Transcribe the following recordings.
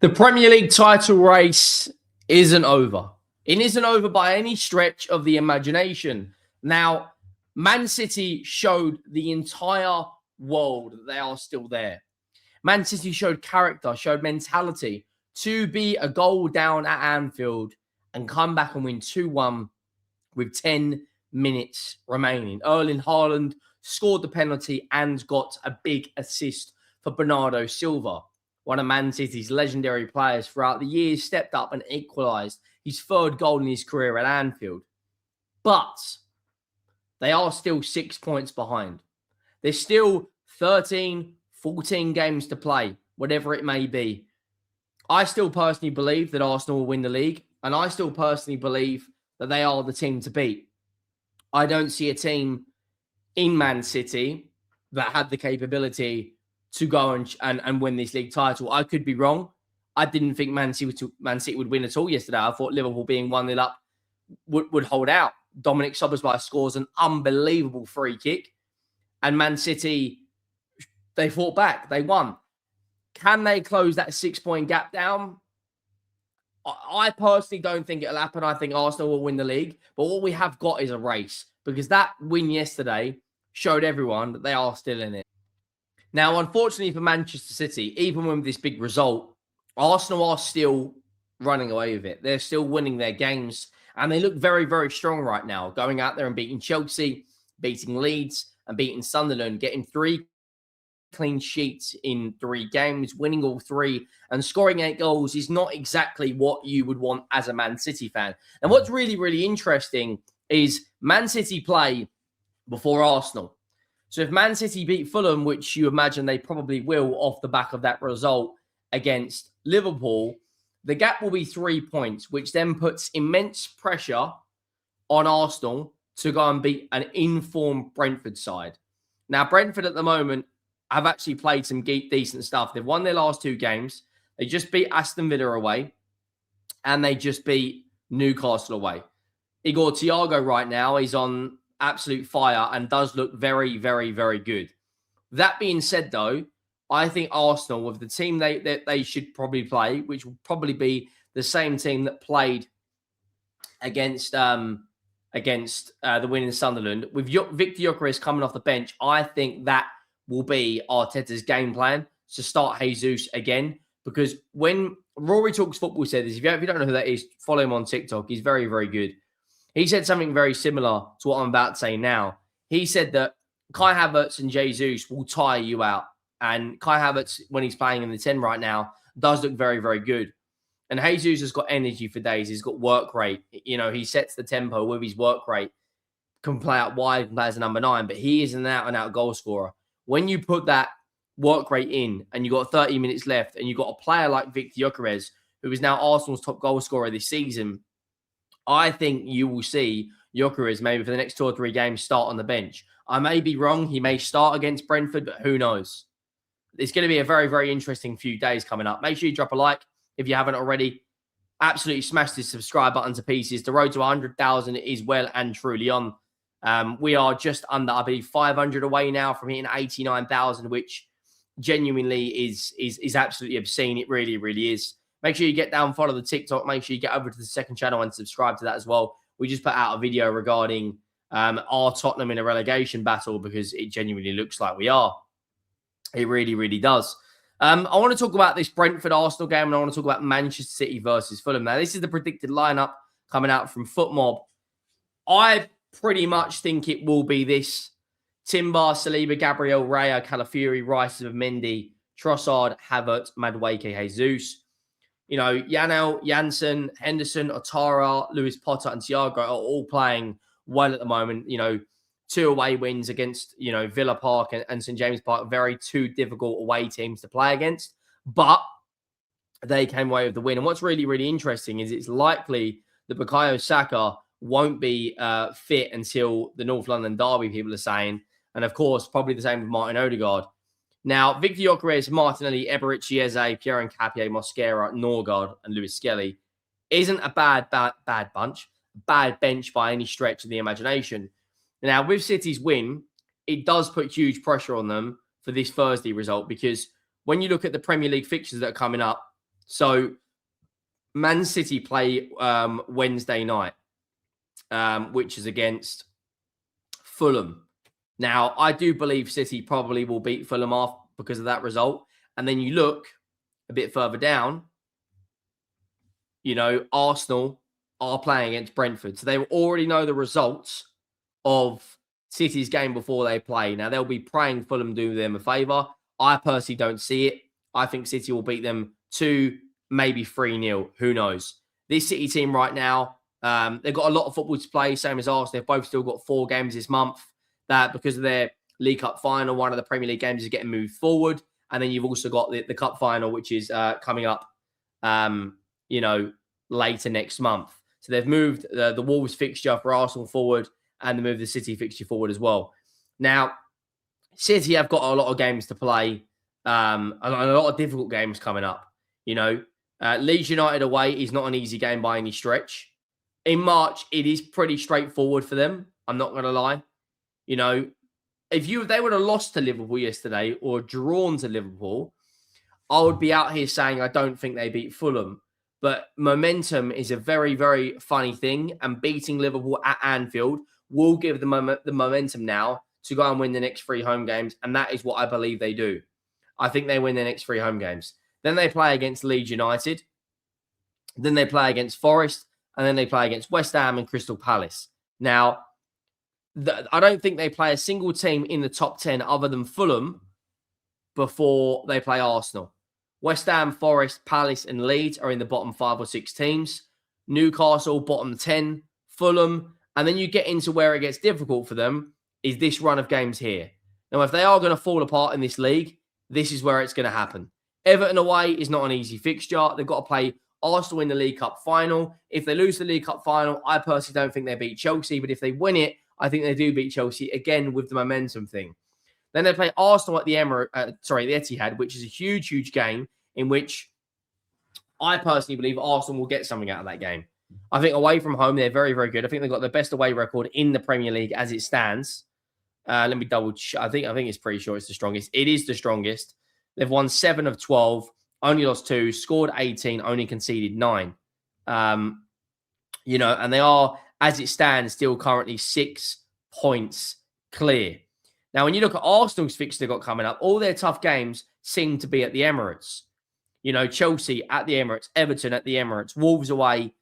The Premier League title race isn't over. It isn't over by any stretch of the imagination. Now, Man City showed the entire world that they are still there. Man City showed character, showed mentality to be a goal down at Anfield and come back and win 2-1 with 10 minutes remaining. Erling Haaland scored the penalty and got a big assist for Bernardo Silva. One of Man City's legendary players throughout the years stepped up and equalised his third goal in his career at Anfield. But they are still 6 points behind. There's still 13, 14 games to play, whatever it may be. I still personally believe that Arsenal will win the league, and I still personally believe that they are the team to beat. I don't see a team in Man City that had the capability to go and win this league title. I could be wrong. I didn't think Man City would win at all yesterday. I thought Liverpool being 1-0 up would hold out. Dominic Szoboszlai scores an unbelievable free kick. And Man City, they fought back. They won. Can they close that 6-point gap down? I personally don't think it'll happen. I think Arsenal will win the league. But what we have got is a race, because that win yesterday showed everyone that they are still in it. Now, unfortunately for Manchester City, even with this big result, Arsenal are still running away with it. They're still winning their games, and they look very, very strong right now, going out there and beating Chelsea, beating Leeds, and beating Sunderland, getting 3 clean sheets in 3 games, winning all 3, and scoring 8 goals is not exactly what you would want as a Man City fan. And what's really, really interesting is Man City play before Arsenal. So if Man City beat Fulham, which you imagine they probably will off the back of that result against Liverpool, the gap will be 3 points, which then puts immense pressure on Arsenal to go and beat an informed Brentford side. Now, Brentford at the moment have actually played some decent stuff. They've won their last 2 games. They just beat Aston Villa away, and they just beat Newcastle away. Igor Thiago right now is on absolute fire and does look very, very, very good. That being said, though, I think Arsenal, with the team they should probably play, which will probably be the same team that played against the winning Sunderland, with Victor Gyökeres coming off the bench, I think that will be Arteta's game plan to start Jesus again. Because when Rory Talks Football said this, if you don't know who that is, follow him on TikTok. He's very, very good. He said something very similar to what I'm about to say now. He said that Kai Havertz and Jesus will tire you out. And Kai Havertz, when he's playing in the 10 right now, does look very, very good. And Jesus has got energy for days. He's got work rate. You know, he sets the tempo with his work rate. Can play out wide and play as a number 9, but he is an out-and-out goal scorer. When you put that work rate in and you've got 30 minutes left and you've got a player like Victor Gyökeres, who is now Arsenal's top goal scorer this season, I think you will see Gyökeres maybe for the next 2 or 3 games start on the bench. I may be wrong. He may start against Brentford, but who knows? It's going to be a very, very interesting few days coming up. Make sure you drop a like if you haven't already. Absolutely smash this subscribe button to pieces. The road to 100,000 is well and truly on. We are just under, I believe, 500 away now from hitting 89,000, which genuinely is absolutely obscene. It really, really is. Make sure you get down, follow the TikTok. Make sure you get over to the second channel and subscribe to that as well. We just put out a video regarding our Tottenham in a relegation battle, because it genuinely looks like we are. It really, really does. I want to talk about this Brentford-Arsenal game, and I want to talk about Manchester City versus Fulham. Now, this is the predicted lineup coming out from FootMob. I pretty much think it will be this: Timber, Saliba, Gabriel, Raya, Calafiori, Rice, Mendy, Trossard, Havertz, Madueke, Jesus. You know, Janel, Janssen, Henderson, Otara, Lewis Potter, and Thiago are all playing well at the moment. You know, 2 away wins against, you know, Villa Park and St. James Park, very 2 difficult away teams to play against. But they came away with the win. And what's really, really interesting is it's likely that Bukayo Saka won't be fit until the North London derby, people are saying. And, of course, probably the same with Martin Odegaard. Now, Victor Gyökeres, Martinelli, Eberechi Eze, Pierre Nkapie, Mosquera, Norgard, and Lewis Skelly isn't a bad bunch, bad bench by any stretch of the imagination. Now, with City's win, it does put huge pressure on them for this Thursday result, because when you look at the Premier League fixtures that are coming up, So Man City play Wednesday night, which is against Fulham. Now, I do believe City probably will beat Fulham off because of that result. And then you look a bit further down, Arsenal are playing against Brentford. So they already know the results of City's game before they play. Now, they'll be praying Fulham do them a favour. I personally don't see it. I think City will beat them 2, maybe 3-0. Who knows? This City team right now, they've got a lot of football to play, same as Arsenal. They've both still got 4 games this month. That because of their League Cup final, one of the Premier League games is getting moved forward. And then you've also got the Cup final, which is coming up, later next month. So they've moved the Wolves fixture for Arsenal forward, and they moved the City fixture forward as well. Now, City have got a lot of games to play, and a lot of difficult games coming up. Leeds United away is not an easy game by any stretch. In March, it is pretty straightforward for them. I'm not going to lie. If they would have lost to Liverpool yesterday or drawn to Liverpool, I would be out here saying I don't think they beat Fulham. But momentum is a very, very funny thing, and beating Liverpool at Anfield will give them the momentum now to go and win the next 3 home games, and that is what I believe they do. I think they win the next 3 home games. Then they play against Leeds United, then they play against Forest, and then they play against West Ham and Crystal Palace. Now, I don't think they play a single team in the top 10 other than Fulham before they play Arsenal. West Ham, Forest, Palace, and Leeds are in the bottom 5 or 6 teams. Newcastle, bottom 10. Fulham. And then you get into where it gets difficult for them is this run of games here. Now, if they are going to fall apart in this league, this is where it's going to happen. Everton away is not an easy fixture. They've got to play Arsenal in the League Cup final. If they lose the League Cup final, I personally don't think they beat Chelsea. But if they win it, I think they do beat Chelsea, again, with the momentum thing. Then they play Arsenal at the Etihad, which is a huge, huge game in which I personally believe Arsenal will get something out of that game. I think away from home, they're very, very good. I think they've got the best away record in the Premier League as it stands. Let me double check. I think it's pretty sure it's the strongest. It is the strongest. They've won 7 of 12, only lost 2, scored 18, only conceded 9. And they are, as it stands, still currently 6 points clear. Now, when you look at Arsenal's fixture they've got coming up, all their tough games seem to be at the Emirates. Chelsea at the Emirates, Everton at the Emirates, Wolves away.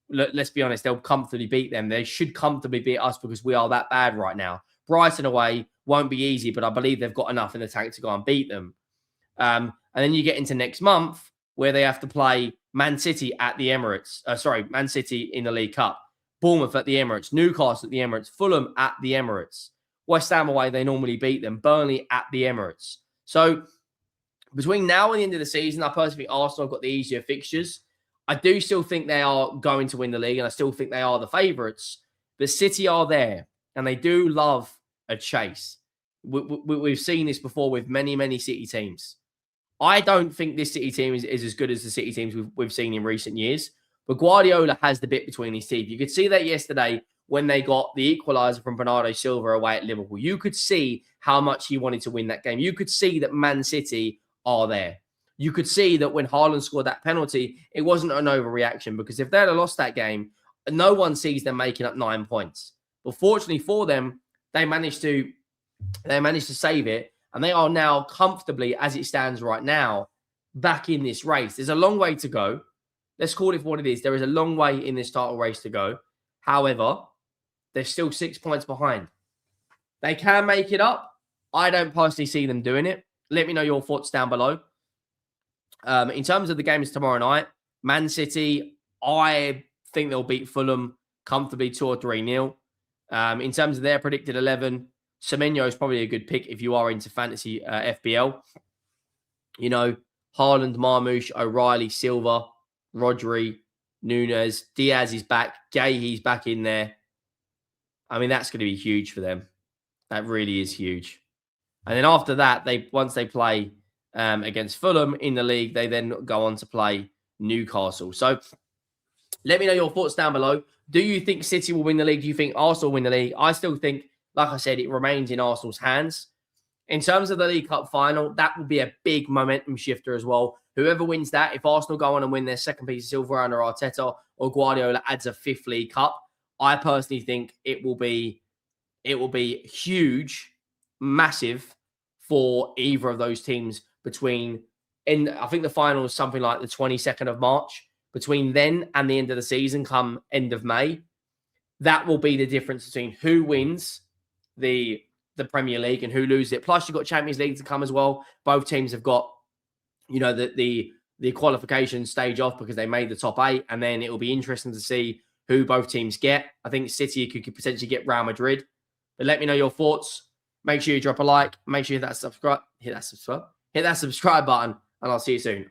Let's be honest, they'll comfortably beat them. They should comfortably beat us because we are that bad right now. Brighton away won't be easy, but I believe they've got enough in the tank to go and beat them. And then you get into next month where they have to play Man City at the Emirates. Man City in the League Cup. Bournemouth at the Emirates. Newcastle at the Emirates. Fulham at the Emirates. West Ham away, they normally beat them. Burnley at the Emirates. So between now and the end of the season, I personally think Arsenal have got the easier fixtures. I do still think they are going to win the league, and I still think they are the favourites. But City are there, and they do love a chase. We've seen this before with many, many City teams. I don't think this City team is as good as the City teams we've seen in recent years. But Guardiola has the bit between his teeth. You could see that yesterday when they got the equaliser from Bernardo Silva away at Liverpool. You could see how much he wanted to win that game. You could see that Man City are there. You could see that when Haaland scored that penalty, it wasn't an overreaction, because if they had lost that game, no one sees them making up 9 points. But fortunately for them, they managed to save it, and they are now comfortably, as it stands right now, back in this race. There's a long way to go. Let's call it what it is. There is a long way in this title race to go. However, they're still 6 points behind. They can make it up. I don't personally see them doing it. Let me know your thoughts down below. In terms of the games tomorrow night, Man City, I think they'll beat Fulham comfortably 2 or 3-0. In terms of their predicted 11, Semenyo is probably a good pick if you are into fantasy FPL. Haaland, Marmoush, O'Reilly, Silva, Rodri, Nunes, Diaz is back. Guehi's back in there. I mean, that's going to be huge for them. That really is huge. And then after that, once they play against Fulham in the league, they then go on to play Newcastle. So let me know your thoughts down below. Do you think City will win the league? Do you think Arsenal will win the league? I still think, like I said, it remains in Arsenal's hands. In terms of the League Cup final, that will be a big momentum shifter as well. Whoever wins that, if Arsenal go on and win their second piece of silver under Arteta or Guardiola adds a fifth League Cup, I personally think it will be huge, massive for either of those teams I think the final is something like the 22nd of March. Between then and the end of the season, come end of May, that will be the difference between who wins the Premier League and who loses it. Plus, you've got Champions League to come as well. Both teams have got, the qualification stage off because they made the top 8, and then it will be interesting to see who both teams get. I think City could potentially get Real Madrid. But let me know your thoughts. Make sure you drop a like. Make sure you hit that subscribe button, and I'll see you soon.